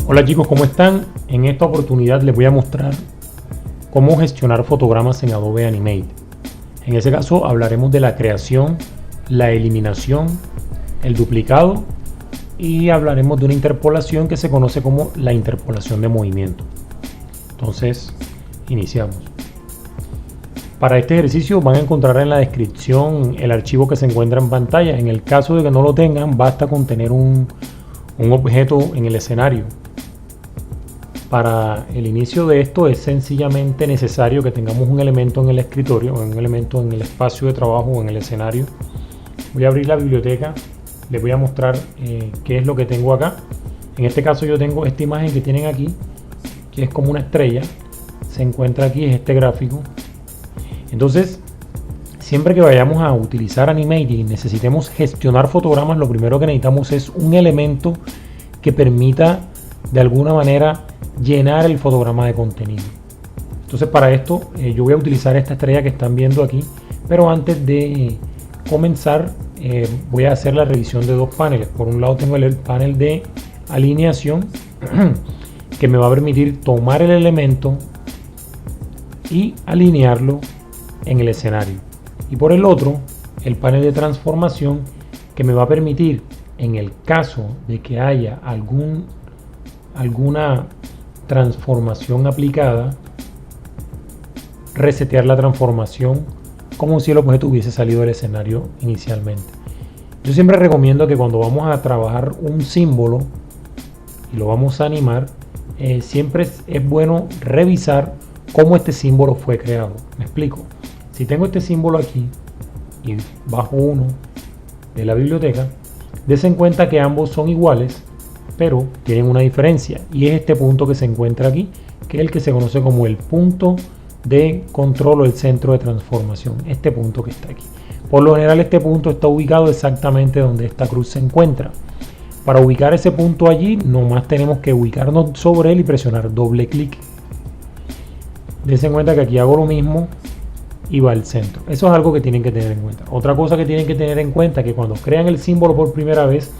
Hola chicos, ¿cómo están? En esta oportunidad les voy a mostrar cómo gestionar fotogramas en Adobe Animate. En ese caso hablaremos de la creación, la eliminación, el duplicado y hablaremos de una interpolación que se conoce como la interpolación de movimiento. Entonces, iniciamos. Para este ejercicio van a encontrar en la descripción el archivo que se encuentra en pantalla. En el caso de que no lo tengan, basta con tener un objeto en el escenario. Para el inicio de esto es sencillamente necesario que tengamos un elemento en el escritorio, un elemento en el espacio de trabajo o en el escenario. Voy a abrir la biblioteca, les voy a mostrar qué es lo que tengo acá. En este caso yo tengo esta imagen que tienen aquí, que es como una estrella, se encuentra aquí, es este gráfico. Entonces, siempre que vayamos a utilizar Animate y necesitemos gestionar fotogramas, lo primero que necesitamos es un elemento que permita de alguna manera llenar el fotograma de contenido. Entonces para esto yo voy a utilizar esta estrella que están viendo aquí, pero antes de comenzar voy a hacer la revisión de dos paneles. Por un lado tengo el panel de alineación que me va a permitir tomar el elemento y alinearlo en el escenario, y por el otro el panel de transformación que me va a permitir, en el caso de que haya alguna transformación aplicada, resetear la transformación como si el objeto hubiese salido del escenario inicialmente. Yo siempre recomiendo que cuando vamos a trabajar un símbolo y lo vamos a animar, siempre es bueno revisar cómo este símbolo fue creado. Me explico. Si tengo este símbolo aquí y bajo uno de la biblioteca, des en cuenta que ambos son iguales, pero tienen una diferencia, y es este punto que se encuentra aquí, que es el que se conoce como el punto de control o el centro de transformación. Este punto que está aquí, por lo general este punto está ubicado exactamente donde esta cruz se encuentra. Para ubicar ese punto allí, nomás tenemos que ubicarnos sobre él y presionar doble clic. Des en cuenta que aquí hago lo mismo y va al centro. Eso es algo que tienen que tener en cuenta. Otra cosa que tienen que tener en cuenta es que cuando crean el símbolo por primera vez,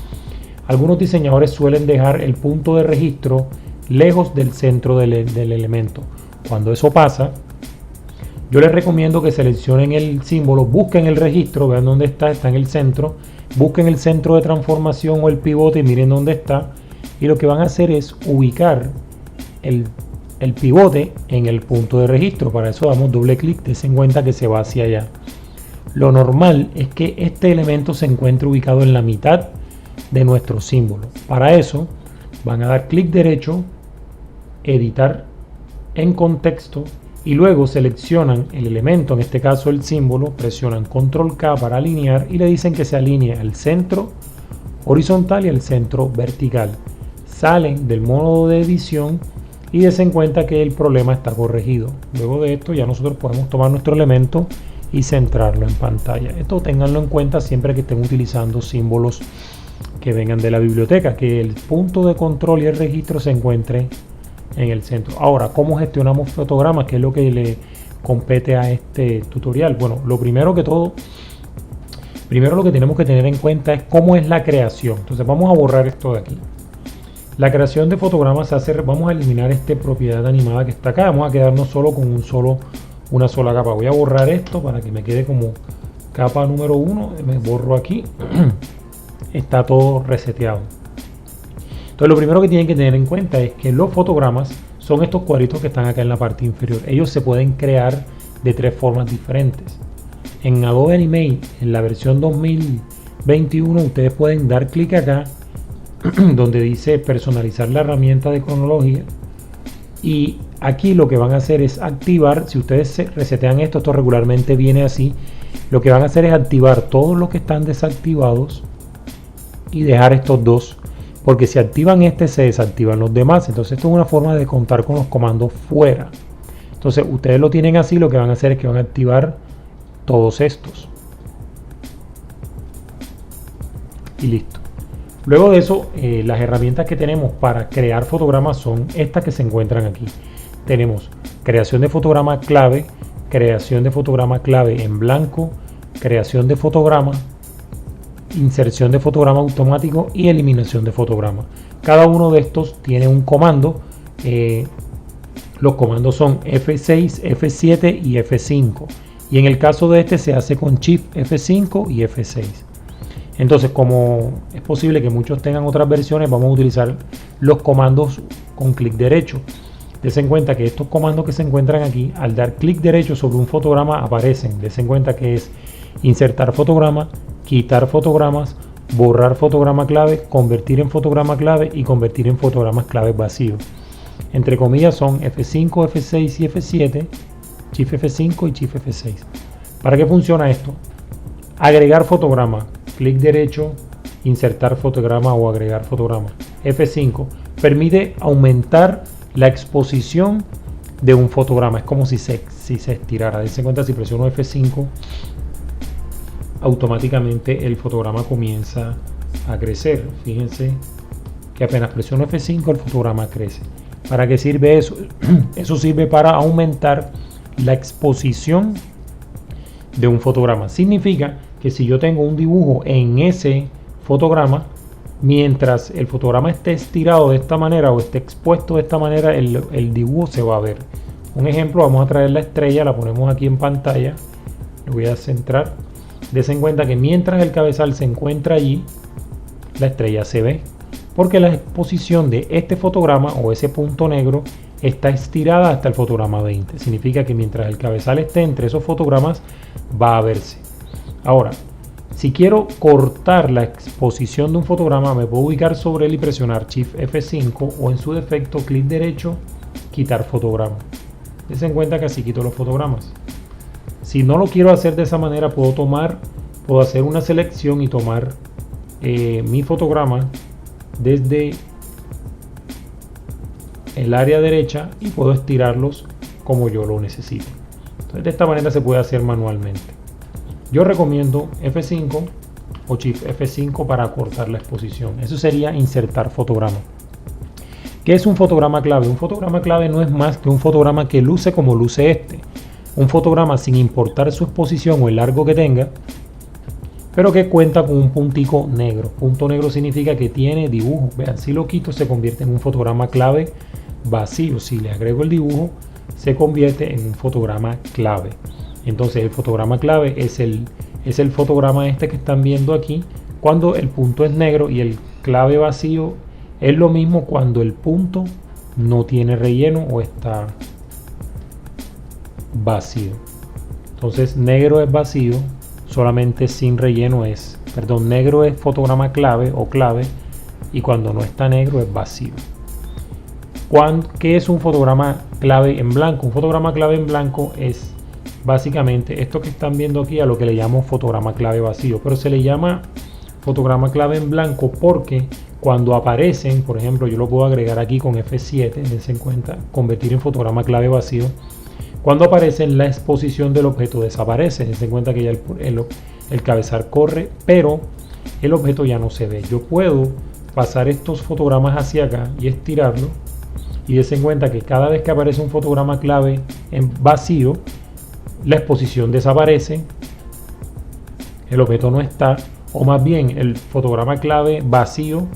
algunos diseñadores suelen dejar el punto de registro lejos del centro del elemento. Cuando eso pasa, yo les recomiendo que seleccionen el símbolo, busquen el registro, vean dónde está en el centro, busquen el centro de transformación o el pivote y miren dónde está, y lo que van a hacer es ubicar el pivote en el punto de registro. Para eso damos doble clic, des en cuenta que se va hacia allá. Lo normal es que este elemento se encuentre ubicado en la mitad de nuestro símbolo. Para eso van a dar clic derecho, editar en contexto, y luego seleccionan el elemento, en este caso el símbolo, presionan control K para alinear y le dicen que se alinee al centro horizontal y al centro vertical. Salen del modo de edición y des en cuenta que el problema está corregido. Luego de esto ya nosotros podemos tomar nuestro elemento y centrarlo en pantalla. Esto ténganlo en cuenta siempre que estén utilizando símbolos que vengan de la biblioteca, que el punto de control y el registro se encuentre en el centro. Ahora, ¿cómo gestionamos fotogramas? ¿Qué es lo que le compete a este tutorial? Bueno, lo primero que todo, lo que tenemos que tener en cuenta es cómo es la creación. Entonces vamos a borrar esto de aquí. La creación de fotogramas se hace, vamos a eliminar esta propiedad animada que está acá, vamos a quedarnos solo con una sola capa. Voy a borrar esto para que me quede como capa número 1, me borro aquí. Está todo reseteado. Entonces lo primero que tienen que tener en cuenta es que los fotogramas son estos cuadritos que están acá en la parte inferior. Ellos se pueden crear de tres formas diferentes. En Adobe Animate, en la versión 2021, ustedes pueden dar clic acá donde dice personalizar la herramienta de cronología, y aquí lo que van a hacer es activar. Si ustedes se resetean esto regularmente viene así. Lo que van a hacer es activar todos los que están desactivados y dejar estos dos, porque si activan este se desactivan los demás. Entonces esto es una forma de contar con los comandos fuera. Entonces ustedes lo tienen así, lo que van a hacer es que van a activar todos estos y listo. Luego de eso, las herramientas que tenemos para crear fotogramas son estas que se encuentran aquí. Tenemos creación de fotograma clave, creación de fotograma clave en blanco, creación de fotograma inserción de fotograma automático y eliminación de fotograma. Cada uno de estos tiene un comando. Los comandos son F6, F7 y F5. Y en el caso de este se hace con Shift F5 y F6. Entonces, como es posible que muchos tengan otras versiones, vamos a utilizar los comandos con clic derecho. Dense en cuenta que estos comandos que se encuentran aquí, al dar clic derecho sobre un fotograma aparecen. Dense en cuenta que es insertar fotograma, quitar fotogramas, borrar fotograma clave, convertir en fotograma clave y convertir en fotogramas claves vacíos. Entre comillas son F5, F6 y F7, Shift F5 y Shift F6. ¿Para qué funciona esto? Agregar fotograma, clic derecho, insertar fotograma o agregar fotograma. F5 permite aumentar la exposición de un fotograma. Es como si se estirara. Dense cuenta, si presiono F5, automáticamente el fotograma comienza a crecer. Fíjense que apenas presiono F5 el fotograma crece. ¿Para qué sirve eso? Eso sirve para aumentar la exposición de un fotograma. Significa que si yo tengo un dibujo en ese fotograma, mientras el fotograma esté estirado de esta manera o esté expuesto de esta manera, el dibujo se va a ver. Un ejemplo, vamos a traer la estrella, la ponemos aquí en pantalla, lo voy a centrar. Dense en cuenta que mientras el cabezal se encuentra allí, la estrella se ve, porque la exposición de este fotograma o ese punto negro está estirada hasta el fotograma 20. Significa que mientras el cabezal esté entre esos fotogramas, va a verse. Ahora, si quiero cortar la exposición de un fotograma, me puedo ubicar sobre él y presionar Shift F5 o en su defecto clic derecho, quitar fotograma. Dense en cuenta que así quito los fotogramas. Si no lo quiero hacer de esa manera, puedo hacer una selección y tomar mi fotograma desde el área derecha y puedo estirarlos como yo lo necesito. Entonces, de esta manera se puede hacer manualmente. Yo recomiendo F5 o Shift F5 para cortar la exposición. Eso sería insertar fotograma. ¿Qué es un fotograma clave? Un fotograma clave no es más que un fotograma que luce como luce este. Un fotograma sin importar su exposición o el largo que tenga, pero que cuenta con un puntico negro. Punto negro significa que tiene dibujo. Vean, si lo quito se convierte en un fotograma clave vacío. Si le agrego el dibujo, se convierte en un fotograma clave. Entonces el fotograma clave es el fotograma este que están viendo aquí, cuando el punto es negro, y el clave vacío es lo mismo cuando el punto no tiene relleno o está vacío. Entonces negro es vacío, solamente sin relleno es, perdón, negro es fotograma clave o clave, y cuando no está negro es vacío. ¿Qué es un fotograma clave en blanco? Un fotograma clave en blanco es básicamente esto que están viendo aquí, a lo que le llamo fotograma clave vacío, pero se le llama fotograma clave en blanco porque cuando aparecen, por ejemplo, yo lo puedo agregar aquí con F7, dense en cuenta, convertir en fotograma clave vacío. Cuando aparecen, la exposición del objeto desaparece. Dense en cuenta que ya el cabezal corre, pero el objeto ya no se ve. Yo puedo pasar estos fotogramas hacia acá y estirarlo, y dense en cuenta que cada vez que aparece un fotograma clave en vacío, la exposición desaparece, el objeto no está, o más bien el fotograma clave vacío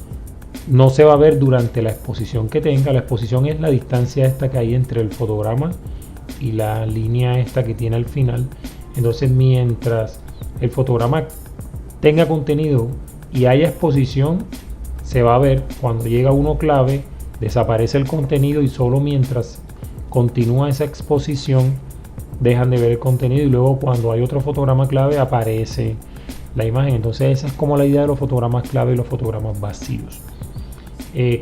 no se va a ver durante la exposición que tenga. La exposición es la distancia esta que hay entre el fotograma y la línea esta que tiene al final. Entonces, mientras el fotograma tenga contenido y haya exposición, se va a ver. Cuando llega uno clave, desaparece el contenido, y solo mientras continúa esa exposición dejan de ver el contenido, y luego cuando hay otro fotograma clave aparece la imagen. Entonces esa es como la idea de los fotogramas clave y los fotogramas vacíos.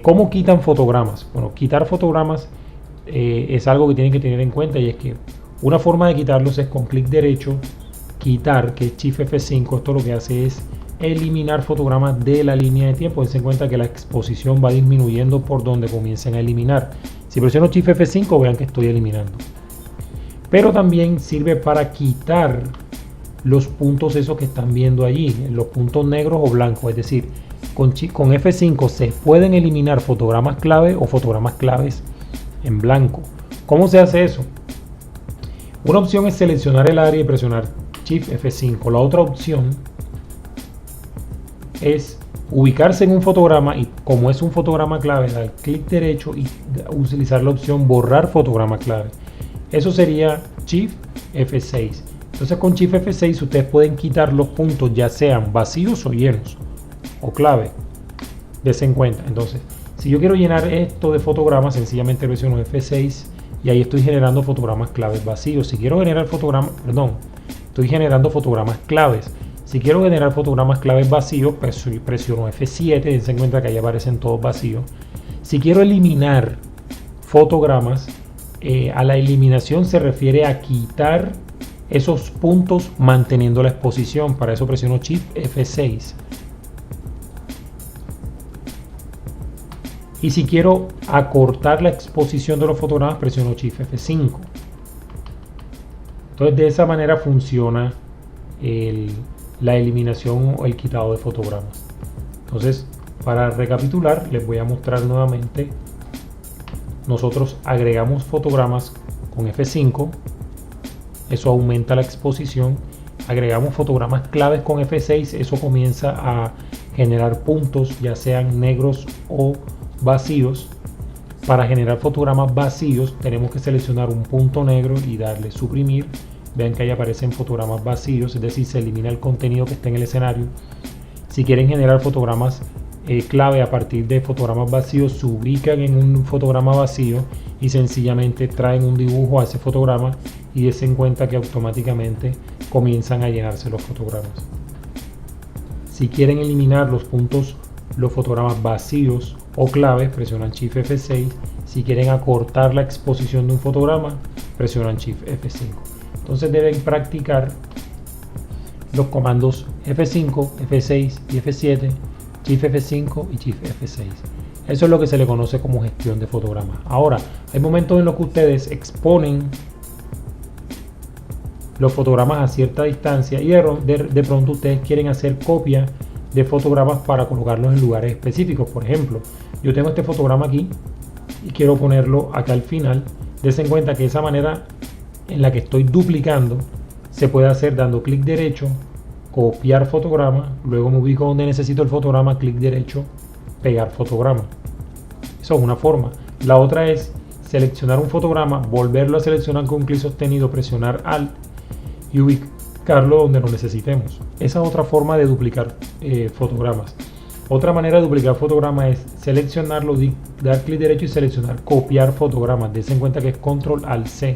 ¿Cómo quitan fotogramas? Bueno, quitar fotogramas es algo que tienen que tener en cuenta, y es que una forma de quitarlos es con clic derecho, quitar, que es Shift F5. Esto lo que hace es eliminar fotogramas de la línea de tiempo. Dense en cuenta que la exposición va disminuyendo por donde comiencen a eliminar. Si presiono Shift F5, vean que estoy eliminando. Pero también sirve para quitar los puntos esos que están viendo allí, los puntos negros o blancos. Es decir, con F5 se pueden eliminar fotogramas clave o fotogramas claves en blanco. ¿Cómo se hace eso? Una opción es seleccionar el área y presionar Shift F5. La otra opción es ubicarse en un fotograma y como es un fotograma clave, dar clic derecho y utilizar la opción borrar fotograma clave. Eso sería Shift F6. Entonces con Shift F6 ustedes pueden quitar los puntos, ya sean vacíos o llenos o clave. Desen en cuenta. Entonces, si yo quiero llenar esto de fotogramas, sencillamente presiono F6 y ahí estoy generando fotogramas claves vacíos. Si quiero generar estoy generando fotogramas claves. Si quiero generar fotogramas claves vacíos, pues presiono F7, dense en cuenta que ahí aparecen todos vacíos. Si quiero eliminar fotogramas, a la eliminación se refiere a quitar esos puntos manteniendo la exposición. Para eso presiono Shift F6. Y si quiero acortar la exposición de los fotogramas, presiono Shift F5. Entonces de esa manera funciona la eliminación o el quitado de fotogramas. Entonces, para recapitular, les voy a mostrar nuevamente. Nosotros agregamos fotogramas con F5, eso aumenta la exposición. Agregamos fotogramas claves con F6, eso comienza a generar puntos, ya sean negros o vacíos. Para generar fotogramas vacíos tenemos que seleccionar un punto negro y darle suprimir. Vean que ahí aparecen fotogramas vacíos, es decir, se elimina el contenido que está en el escenario. Si quieren generar fotogramas clave a partir de fotogramas vacíos, se ubican en un fotograma vacío y sencillamente traen un dibujo a ese fotograma y dense en cuenta que automáticamente comienzan a llenarse los fotogramas. Si quieren eliminar los puntos, los fotogramas vacíos o claves, presionan Shift F6. Si quieren acortar la exposición de un fotograma, presionan Shift F5. Entonces deben practicar los comandos F5, F6 y F7, Shift F5 y Shift F6. Eso es lo que se le conoce como gestión de fotogramas. Ahora, hay momentos en los que ustedes exponen los fotogramas a cierta distancia y de pronto ustedes quieren hacer copia de fotogramas para colocarlos en lugares específicos. Por ejemplo, yo tengo este fotograma aquí y quiero ponerlo acá al final. Dense en cuenta que esa manera en la que estoy duplicando se puede hacer dando clic derecho, copiar fotograma, luego me ubico donde necesito el fotograma, clic derecho, pegar fotograma. Eso es una forma. La otra es seleccionar un fotograma, volverlo a seleccionar con clic sostenido, presionar Alt y ubicarlo donde lo necesitemos. Esa es otra forma de duplicar fotogramas. Otra manera de duplicar fotogramas es seleccionarlo, dar clic derecho y seleccionar copiar fotogramas. Dense en cuenta que es Control Alt C.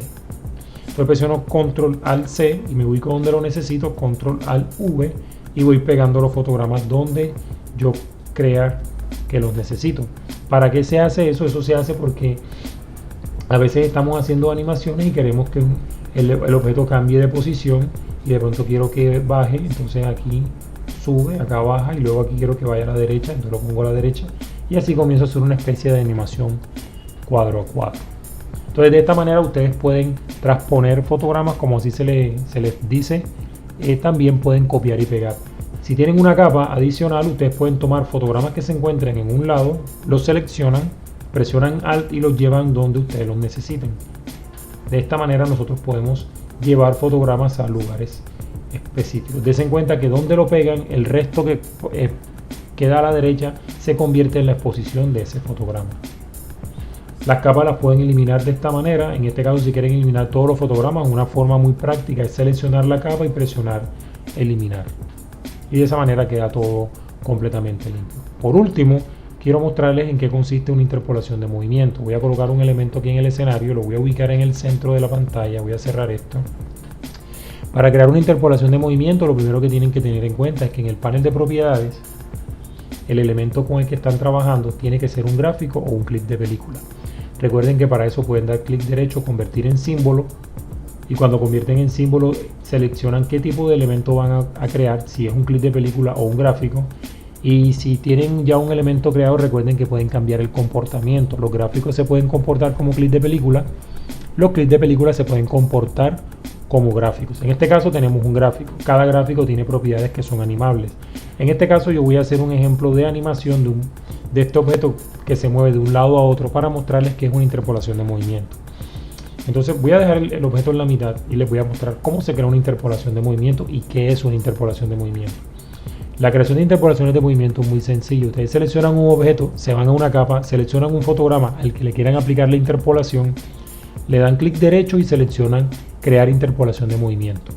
Entonces presiono Control Alt C y me ubico donde lo necesito, Control Alt V, y voy pegando los fotogramas donde yo crea que los necesito. ¿Para qué se hace eso? Eso se hace porque a veces estamos haciendo animaciones y queremos que el objeto cambie de posición y de pronto quiero que baje, entonces aquí sube, acá baja y luego aquí quiero que vaya a la derecha, entonces lo pongo a la derecha y así comienzo a hacer una especie de animación cuadro a cuadro. Entonces de esta manera ustedes pueden transponer fotogramas como así se les dice. También pueden copiar y pegar. Si tienen una capa adicional, ustedes pueden tomar fotogramas que se encuentren en un lado, los seleccionan, presionan Alt y los llevan donde ustedes los necesiten. De esta manera nosotros podemos llevar fotogramas a lugares específicos. Dense en cuenta que donde lo pegan, el resto que queda a la derecha se convierte en la exposición de ese fotograma. Las capas las pueden eliminar de esta manera. En este caso, si quieren eliminar todos los fotogramas, una forma muy práctica es seleccionar la capa y presionar eliminar. Y de esa manera queda todo completamente limpio. Por último, quiero mostrarles en qué consiste una interpolación de movimiento. Voy a colocar un elemento aquí en el escenario, lo voy a ubicar en el centro de la pantalla, voy a cerrar esto. Para crear una interpolación de movimiento, lo primero que tienen que tener en cuenta es que en el panel de propiedades, el elemento con el que están trabajando tiene que ser un gráfico o un clip de película. Recuerden que para eso pueden dar clic derecho, convertir en símbolo, y cuando convierten en símbolo seleccionan qué tipo de elemento van a crear, si es un clip de película o un gráfico. Y si tienen ya un elemento creado, recuerden que pueden cambiar el comportamiento. Los gráficos se pueden comportar como clip de película, los clips de película se pueden comportar como gráficos. En este caso tenemos un gráfico, cada gráfico tiene propiedades que son animables. En este caso yo voy a hacer un ejemplo de animación de este objeto que se mueve de un lado a otro para mostrarles que es una interpolación de movimiento. Entonces voy a dejar el objeto en la mitad y les voy a mostrar cómo se crea una interpolación de movimiento y qué es una interpolación de movimiento. La creación de interpolaciones de movimiento es muy sencillo. Ustedes seleccionan un objeto, se van a una capa, seleccionan un fotograma al que le quieran aplicar la interpolación, le dan clic derecho y seleccionan crear interpolación de movimiento.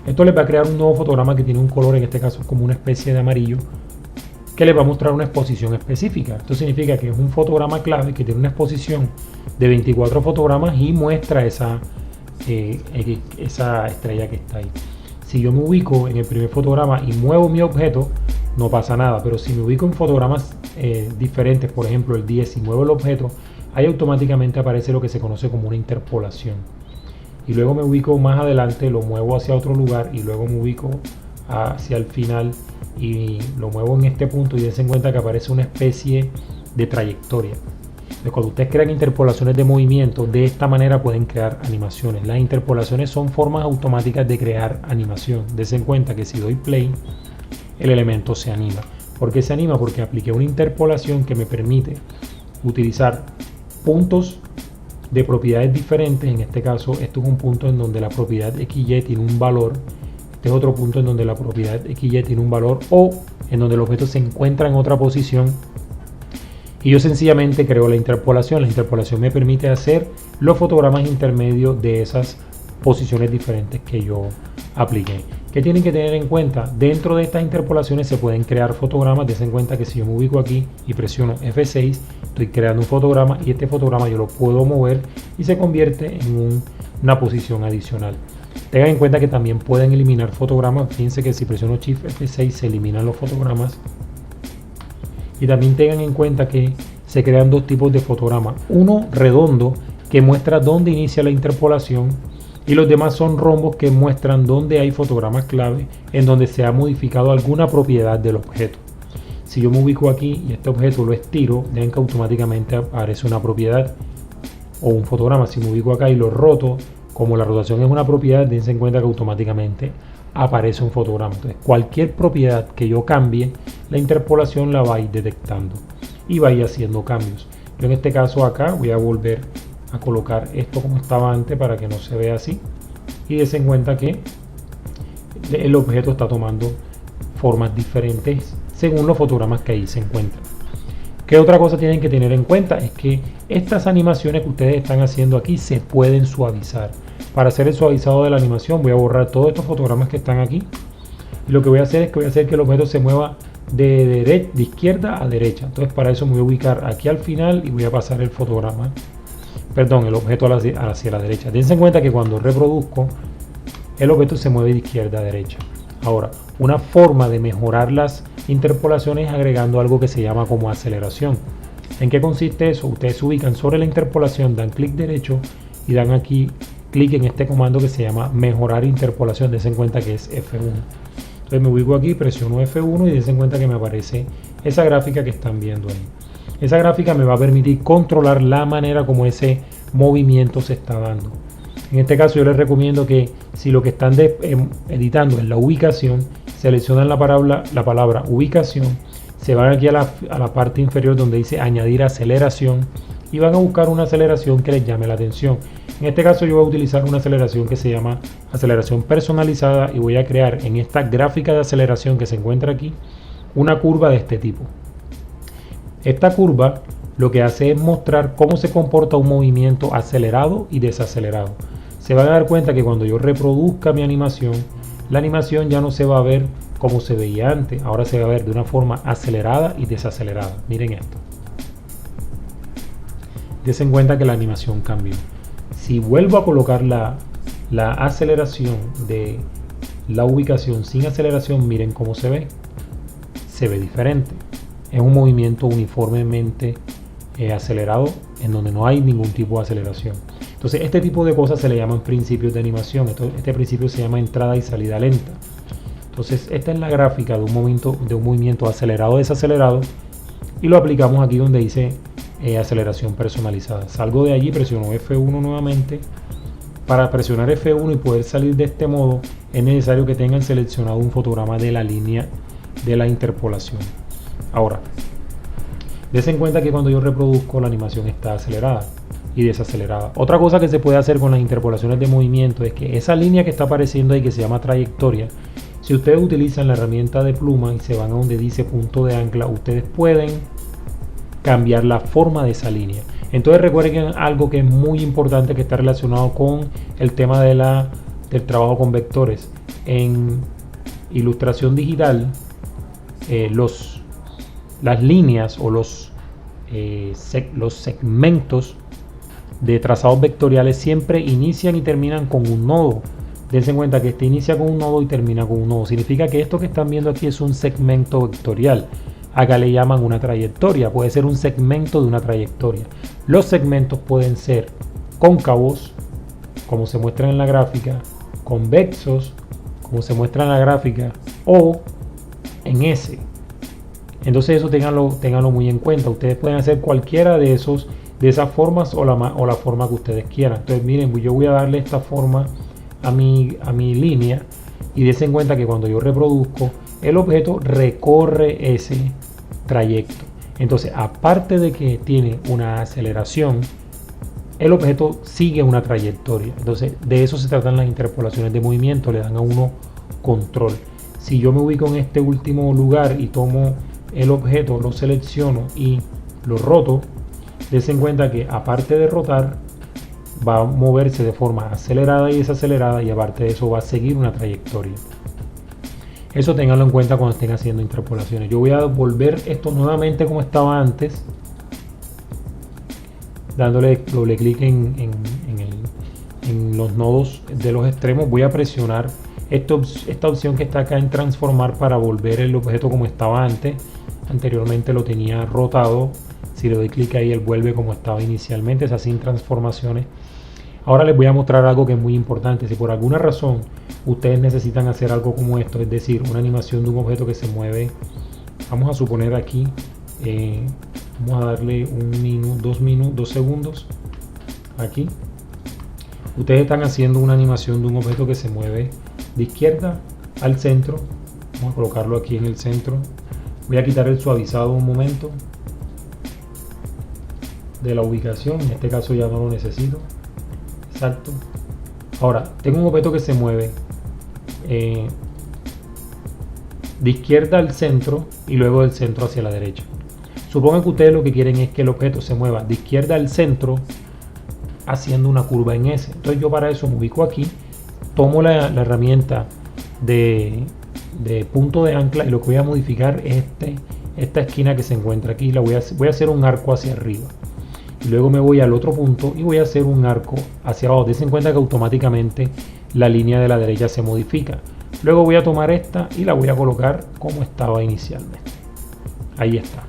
Esto les va a crear un nuevo fotograma que tiene un color, en este caso como una especie de amarillo, que les va a mostrar una exposición específica. Esto significa que es un fotograma clave que tiene una exposición de 24 fotogramas y muestra esa estrella que está ahí. Si yo me ubico en el primer fotograma y muevo mi objeto, no pasa nada, pero si me ubico en fotogramas diferentes, por ejemplo el 10, y muevo el objeto, ahí automáticamente aparece lo que se conoce como una interpolación. Y luego me ubico más adelante, lo muevo hacia otro lugar y luego me ubico hacia el final y lo muevo en este punto y dense cuenta que aparece una especie de trayectoria. Entonces, cuando ustedes crean interpolaciones de movimiento, de esta manera pueden crear animaciones. Las interpolaciones son formas automáticas de crear animación. Dense cuenta que si doy play, el elemento se anima. ¿Por qué se anima? Porque apliqué una interpolación que me permite utilizar puntos de propiedades diferentes. En este caso, esto es un punto en donde la propiedad XY tiene un valor. Este es otro punto en donde la propiedad XY tiene un valor, o en donde el objeto se encuentra en otra posición. Y yo sencillamente creo la interpolación. La interpolación me permite hacer los fotogramas intermedios de esas posiciones diferentes que yo apliqué. ¿Qué tienen que tener en cuenta? Dentro de estas interpolaciones se pueden crear fotogramas. Dense cuenta que si yo me ubico aquí y presiono F6, estoy creando un fotograma y este fotograma yo lo puedo mover y se convierte en una posición adicional. Tengan en cuenta que también pueden eliminar fotogramas. Fíjense que si presiono Shift F6 se eliminan los fotogramas. Y también tengan en cuenta que se crean dos tipos de fotogramas. Uno redondo que muestra dónde inicia la interpolación y los demás son rombos que muestran dónde hay fotogramas clave en donde se ha modificado alguna propiedad del objeto. Si yo me ubico aquí y este objeto lo estiro, ven que automáticamente aparece una propiedad o un fotograma. Si me ubico acá y lo roto, como la rotación es una propiedad, dense en cuenta que automáticamente aparece un fotograma. Entonces, cualquier propiedad que yo cambie, la interpolación la va a ir detectando y va a ir haciendo cambios. Yo en este caso acá voy a volver a colocar esto como estaba antes para que no se vea así, y dense en cuenta que el objeto está tomando formas diferentes según los fotogramas que ahí se encuentran. ¿Qué otra cosa tienen que tener en cuenta? Es que estas animaciones que ustedes están haciendo aquí se pueden suavizar. Para hacer el suavizado de la animación voy a borrar todos estos fotogramas que están aquí. Y lo que voy a hacer es que voy a hacer que el objeto se mueva de izquierda a derecha. Entonces para eso me voy a ubicar aquí al final y voy a pasar el fotograma, perdón, el objeto hacia la derecha. Dense en cuenta que cuando reproduzco, el objeto se mueve de izquierda a derecha. Ahora, una forma de mejorar las interpolaciones es agregando algo que se llama como aceleración. ¿En qué consiste eso? Ustedes se ubican sobre la interpolación, dan clic derecho y dan aquí clic en este comando que se llama mejorar interpolación. Dense en cuenta que es F1. Entonces me ubico aquí, presiono F1 y dense en cuenta que me aparece esa gráfica que están viendo ahí. Esa gráfica me va a permitir controlar la manera como ese movimiento se está dando. En este caso yo les recomiendo que si lo que están editando es la ubicación, seleccionan la palabra ubicación, se van aquí a la parte inferior donde dice añadir aceleración y van a buscar una aceleración que les llame la atención. En este caso yo voy a utilizar una aceleración que se llama aceleración personalizada y voy a crear en esta gráfica de aceleración que se encuentra aquí una curva de este tipo. Esta curva lo que hace es mostrar cómo se comporta un movimiento acelerado y desacelerado. Se van a dar cuenta que cuando yo reproduzca mi animación, la animación ya no se va a ver como se veía antes, ahora se va a ver de una forma acelerada y desacelerada. Miren esto. Dense en cuenta que la animación cambió. Si vuelvo a colocar la aceleración de la ubicación sin aceleración, miren cómo se ve. Se ve diferente. Es un movimiento uniformemente acelerado en donde no hay ningún tipo de aceleración. Entonces este tipo de cosas se le llaman principios de animación. Este principio se llama entrada y salida lenta. Entonces esta es la gráfica de un movimiento acelerado o desacelerado y lo aplicamos aquí donde dice aceleración personalizada. Salgo de allí, presiono F1 nuevamente. Para presionar F1 y poder salir de este modo es necesario que tengan seleccionado un fotograma de la línea de la interpolación. Ahora, dense en cuenta que cuando yo reproduzco la animación está acelerada y desacelerada. Otra cosa que se puede hacer con las interpolaciones de movimiento es que esa línea que está apareciendo ahí que se llama trayectoria, Si ustedes utilizan la herramienta de pluma y se van a donde dice punto de ancla, ustedes pueden cambiar la forma de esa línea. Entonces recuerden algo que es muy importante, que está relacionado con el tema del trabajo con vectores. En ilustración digital, las líneas o los segmentos de trazados vectoriales siempre inician y terminan con un nodo. Dense en cuenta que este inicia con un nodo y termina con un nodo. Significa que esto que están viendo aquí es un segmento vectorial. Acá le llaman una trayectoria. Puede ser un segmento de una trayectoria. Los segmentos pueden ser cóncavos, como se muestra en la gráfica, convexos, como se muestra en la gráfica, o en S. Entonces eso ténganlo muy en cuenta. Ustedes pueden hacer cualquiera de esas formas o la forma que ustedes quieran. Entonces miren, yo voy a darle esta forma a mi línea, y dense en cuenta que cuando yo reproduzco, el objeto recorre ese trayecto. Entonces, aparte de que tiene una aceleración, el objeto sigue una trayectoria. Entonces, de eso se tratan las interpolaciones de movimiento, le dan a uno control. Si yo me ubico en este último lugar y tomo el objeto, lo selecciono y lo roto, dense en cuenta que aparte de rotar, va a moverse de forma acelerada y desacelerada, y aparte de eso va a seguir una trayectoria. Eso ténganlo en cuenta cuando estén haciendo interpolaciones. Yo voy a volver esto nuevamente como estaba antes, dándole doble clic en los nodos de los extremos. Voy a presionar esta opción que está acá en transformar para volver el objeto como estaba antes. Anteriormente lo tenía rotado. Si le doy clic ahí, él vuelve como estaba inicialmente, es así en transformaciones. Ahora les voy a mostrar algo que es muy importante. Si por alguna razón ustedes necesitan hacer algo como esto, es decir, una animación de un objeto que se mueve, vamos a suponer aquí, vamos a darle 2 segundos aquí. Ustedes están haciendo una animación de un objeto que se mueve de izquierda al centro. Vamos a colocarlo aquí en el centro. Voy a quitar el suavizado un momento de la ubicación, en este caso ya no lo necesito. Exacto. Ahora tengo un objeto que se mueve de izquierda al centro y luego del centro hacia la derecha. Supongan que ustedes lo que quieren es que el objeto se mueva de izquierda al centro haciendo una curva en S. Entonces yo para eso me ubico aquí, tomo la herramienta de punto de ancla, y lo que voy a modificar es esta esquina que se encuentra aquí. Voy a hacer un arco hacia arriba. Y luego me voy al otro punto y voy a hacer un arco hacia abajo. Dense en cuenta que automáticamente la línea de la derecha se modifica. Luego voy a tomar esta y la voy a colocar como estaba inicialmente. Ahí está.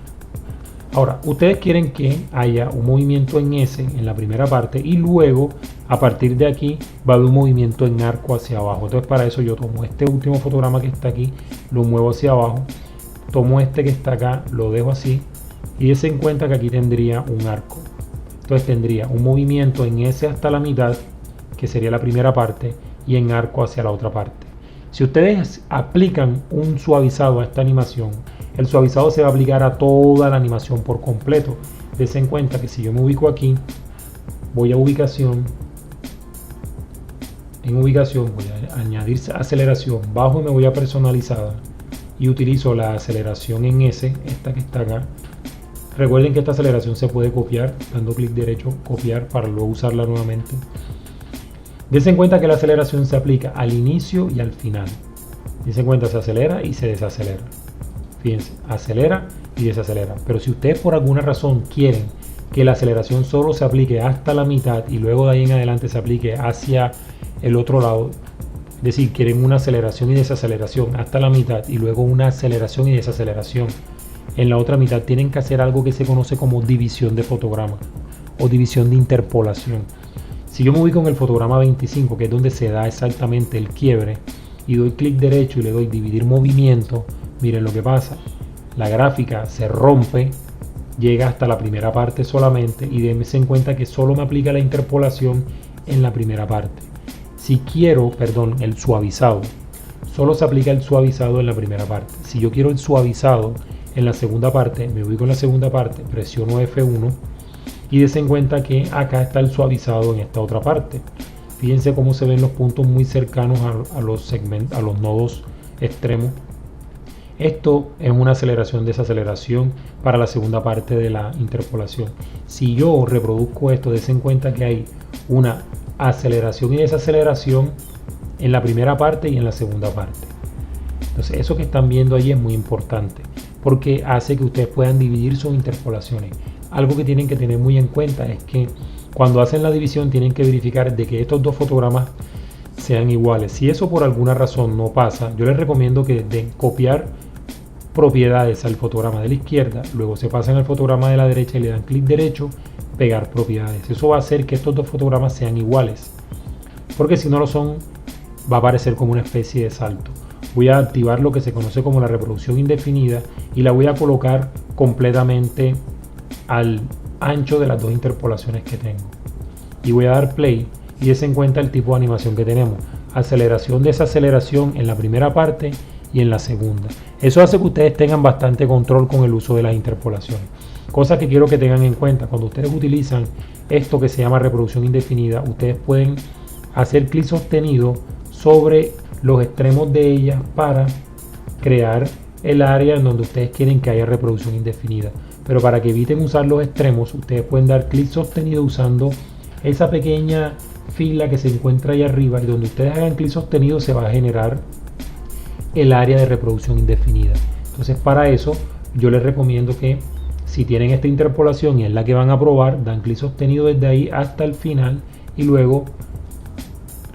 Ahora, ustedes quieren que haya un movimiento en S en la primera parte, y luego a partir de aquí va a haber un movimiento en arco hacia abajo. Entonces para eso yo tomo este último fotograma que está aquí, lo muevo hacia abajo, tomo este que está acá, lo dejo así, y dense en cuenta que aquí tendría un arco. Entonces tendría un movimiento en S hasta la mitad, que sería la primera parte, y en arco hacia la otra parte. Si ustedes aplican un suavizado a esta animación, el suavizado se va a aplicar a toda la animación por completo. Dense en cuenta que si yo me ubico aquí, voy a ubicación, en ubicación voy a añadir aceleración, bajo y me voy a personalizada y utilizo la aceleración en S, esta que está acá. Recuerden que esta aceleración se puede copiar, dando clic derecho, copiar, para luego usarla nuevamente. Dense en cuenta que la aceleración se aplica al inicio y al final. Dense en cuenta, se acelera y se desacelera. Fíjense, acelera y desacelera. Pero si ustedes por alguna razón quieren que la aceleración solo se aplique hasta la mitad y luego de ahí en adelante se aplique hacia el otro lado, es decir, quieren una aceleración y desaceleración hasta la mitad y luego una aceleración y desaceleración en la otra mitad, tienen que hacer algo que se conoce como división de fotograma o división de interpolación. Si yo me ubico en el fotograma 25, que es donde se da exactamente el quiebre, y doy clic derecho y le doy dividir movimiento, miren lo que pasa. La gráfica se rompe, llega hasta la primera parte solamente, y dense en cuenta que solo me aplica la interpolación en la primera parte. Si quiero, el suavizado, solo se aplica el suavizado en la primera parte. Si yo quiero el suavizado en la segunda parte, me ubico en la segunda parte, presiono F1 y dense en cuenta que acá está el suavizado en esta otra parte. Fíjense cómo se ven los puntos muy cercanos a los segmentos, a los nodos extremo. Esto es una aceleración, desaceleración para la segunda parte de la interpolación. Si yo reproduzco esto, des en cuenta que hay una aceleración y desaceleración en la primera parte y en la segunda parte. Entonces eso que están viendo ahí es muy importante porque hace que ustedes puedan dividir sus interpolaciones. Algo que tienen que tener muy en cuenta es que cuando hacen la división tienen que verificar de que estos dos fotogramas sean iguales. Si eso por alguna razón no pasa, yo les recomiendo que den copiar propiedades al fotograma de la izquierda, luego se pasan al fotograma de la derecha y le dan clic derecho, pegar propiedades. Eso va a hacer que estos dos fotogramas sean iguales, porque si no lo son va a aparecer como una especie de salto. Voy a activar lo que se conoce como la reproducción indefinida y la voy a colocar completamente al ancho de las dos interpolaciones que tengo, y voy a dar play y des en cuenta el tipo de animación que tenemos: aceleración, desaceleración en la primera parte y en la segunda. Eso hace que ustedes tengan bastante control con el uso de las interpolaciones. Cosas que quiero que tengan en cuenta: cuando ustedes utilizan esto que se llama reproducción indefinida, ustedes pueden hacer clic sostenido sobre los extremos de ella para crear el área en donde ustedes quieren que haya reproducción indefinida. Pero para que eviten usar los extremos, ustedes pueden dar clic sostenido usando esa pequeña fila que se encuentra ahí arriba, y donde ustedes hagan clic sostenido se va a generar el área de reproducción indefinida. Entonces, para eso yo les recomiendo que si tienen esta interpolación y es la que van a probar, dan clic sostenido desde ahí hasta el final y luego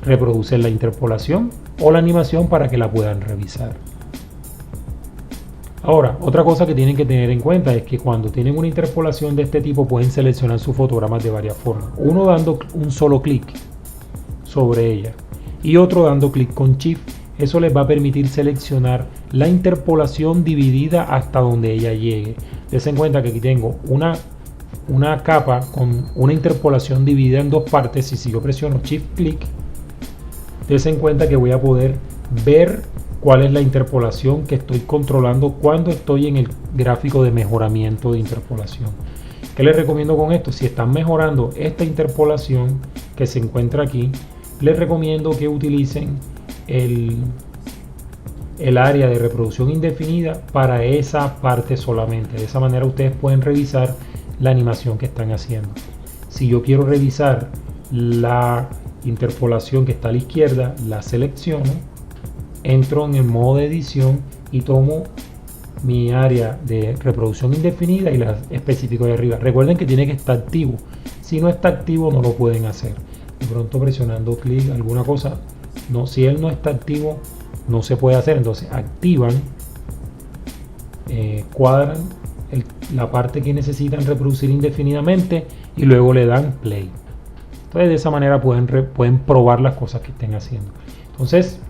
reproducen la interpolación o la animación para que la puedan revisar. Ahora, otra cosa que tienen que tener en cuenta es que cuando tienen una interpolación de este tipo pueden seleccionar sus fotogramas de varias formas. Uno dando un solo clic sobre ella y otro dando clic con Shift. Eso les va a permitir seleccionar la interpolación dividida hasta donde ella llegue. Des en cuenta que aquí tengo una capa con una interpolación dividida en dos partes, y si yo presiono Shift clic, des en cuenta que voy a poder ver cuál es la interpolación que estoy controlando cuando estoy en el gráfico de mejoramiento de interpolación. ¿Qué les recomiendo con esto? Si están mejorando esta interpolación que se encuentra aquí, les recomiendo que utilicen el área de reproducción indefinida para esa parte solamente. De esa manera ustedes pueden revisar la animación que están haciendo. Si yo quiero revisar la interpolación que está a la izquierda, la selecciono, entro en el modo de edición y tomo mi área de reproducción indefinida y la especifico de arriba. Recuerden que tiene que estar activo. Si no está activo no lo pueden hacer. De pronto presionando clic, alguna cosa, no, si él no está activo no se puede hacer. Entonces activan, cuadran la parte que necesitan reproducir indefinidamente y luego le dan play. Entonces de esa manera pueden probar las cosas que estén haciendo. Entonces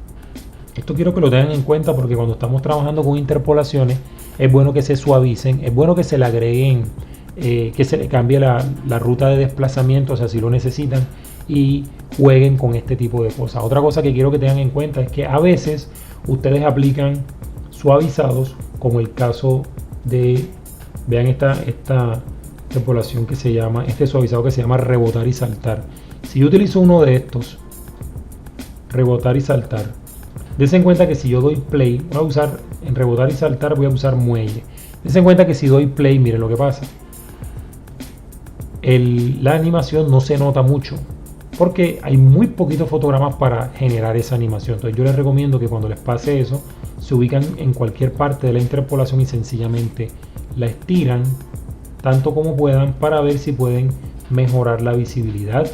esto quiero que lo tengan en cuenta porque cuando estamos trabajando con interpolaciones es bueno que se suavicen, es bueno que se le agreguen, que se le cambie la ruta de desplazamiento, o sea, si lo necesitan, y jueguen con este tipo de cosas. Otra cosa que quiero que tengan en cuenta es que a veces ustedes aplican suavizados, como el caso de, vean esta interpolación que se llama, este suavizado que se llama rebotar y saltar. Si yo utilizo uno de estos, rebotar y saltar, dense en cuenta que si yo doy play, voy a usar en rebotar y saltar, voy a usar muelle. Dense en cuenta que si doy play, miren lo que pasa. La animación no se nota mucho porque hay muy poquitos fotogramas para generar esa animación. Entonces yo les recomiendo que cuando les pase eso, se ubican en cualquier parte de la interpolación y sencillamente la estiran tanto como puedan para ver si pueden mejorar la visibilidad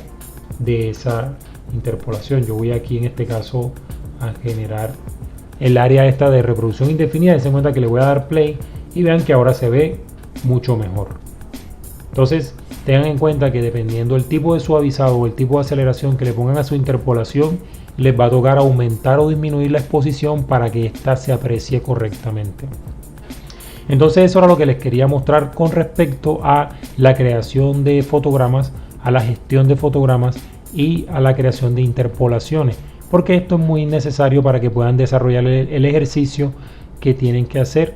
de esa interpolación. Yo voy aquí en este caso a generar el área esta de reproducción indefinida. Den cuenta que le voy a dar play y vean que ahora se ve mucho mejor. Entonces tengan en cuenta que dependiendo del tipo de suavizado o el tipo de aceleración que le pongan a su interpolación, les va a tocar aumentar o disminuir la exposición para que ésta se aprecie correctamente. Entonces eso era lo que les quería mostrar con respecto a la creación de fotogramas, a la gestión de fotogramas y a la creación de interpolaciones, porque esto es muy necesario para que puedan desarrollar el ejercicio que tienen que hacer,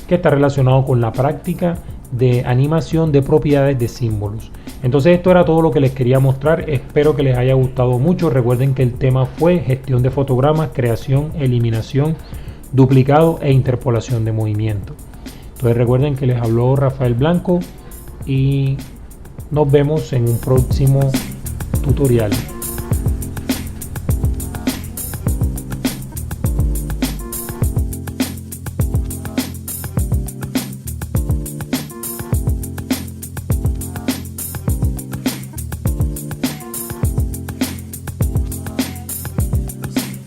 que está relacionado con la práctica de animación de propiedades de símbolos. Entonces esto era todo lo que les quería mostrar. Espero que les haya gustado mucho. Recuerden que el tema fue gestión de fotogramas, creación, eliminación duplicado e interpolación de movimiento. Entonces recuerden que les habló Rafael Blanco y nos vemos en un próximo tutorial.